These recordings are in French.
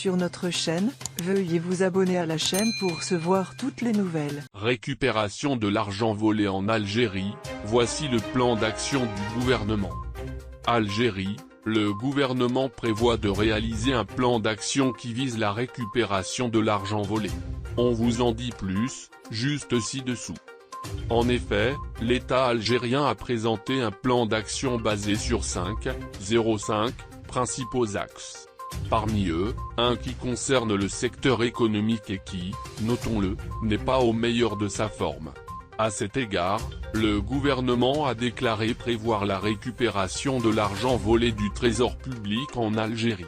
sur notre chaîne, veuillez vous abonner à la chaîne pour recevoir toutes les nouvelles. Récupération de l'argent volé en Algérie, voici le plan d'action du gouvernement. Algérie, le gouvernement prévoit de réaliser un plan d'action qui vise la récupération de l'argent volé. On vous en dit plus, juste ci-dessous. En effet, l'État algérien a présenté un plan d'action basé sur 5 principaux axes. Parmi eux, un qui concerne le secteur économique et qui, notons-le, n'est pas au meilleur de sa forme. À cet égard, le gouvernement a déclaré prévoir la récupération de l'argent volé du trésor public en Algérie.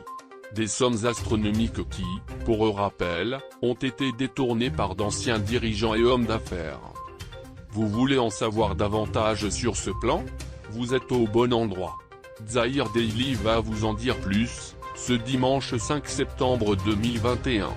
Des sommes astronomiques qui, pour rappel, ont été détournées par d'anciens dirigeants et hommes d'affaires. Vous voulez en savoir davantage sur ce plan? Vous êtes au bon endroit. Zahir Daily va vous en dire plus, ce dimanche 5 septembre 2021.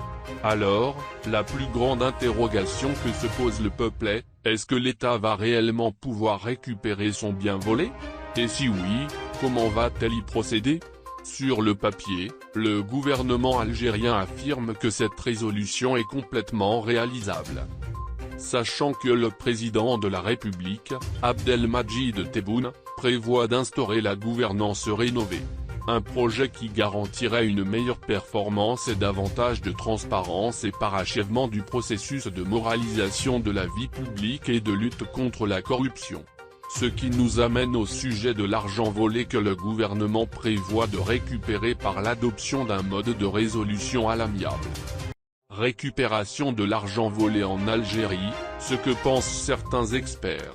Alors, la plus grande interrogation que se pose le peuple est que l'État va réellement pouvoir récupérer son bien volé? Et si oui, comment va-t-elle y procéder? Sur le papier, le gouvernement algérien affirme que cette résolution est complètement réalisable. Sachant que le président de la République, Abdelmadjid Tebboune, prévoit d'instaurer la gouvernance rénovée. Un projet qui garantirait une meilleure performance et davantage de transparence et parachèvement du processus de moralisation de la vie publique et de lutte contre la corruption. Ce qui nous amène au sujet de l'argent volé que le gouvernement prévoit de récupérer par l'adoption d'un mode de résolution à l'amiable. Récupération de l'argent volé en Algérie, ce que pensent certains experts.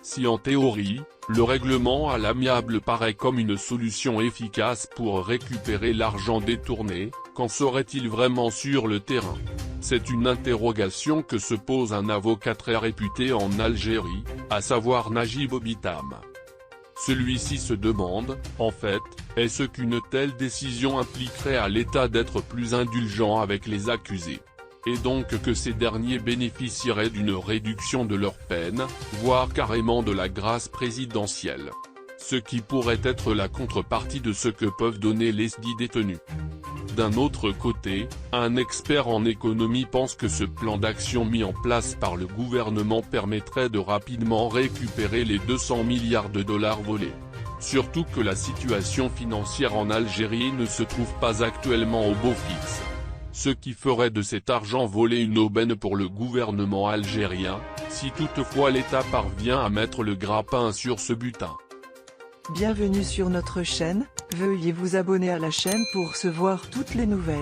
Si en théorie, le règlement à l'amiable paraît comme une solution efficace pour récupérer l'argent détourné, qu'en serait-il vraiment sur le terrain? C'est une interrogation que se pose un avocat très réputé en Algérie, à savoir Najib Bitam. Celui-ci se demande, en fait, est-ce qu'une telle décision impliquerait à l'État d'être plus indulgent avec les accusés, et donc que ces derniers bénéficieraient d'une réduction de leur peine, voire carrément de la grâce présidentielle. Ce qui pourrait être la contrepartie de ce que peuvent donner les dits détenus. D'un autre côté, un expert en économie pense que ce plan d'action mis en place par le gouvernement permettrait de rapidement récupérer les 200 milliards de dollars volés. Surtout que la situation financière en Algérie ne se trouve pas actuellement au beau fixe. Ce qui ferait de cet argent volé une aubaine pour le gouvernement algérien, si toutefois l'État parvient à mettre le grappin sur ce butin. Bienvenue sur notre chaîne, veuillez vous abonner à la chaîne pour recevoir toutes les nouvelles.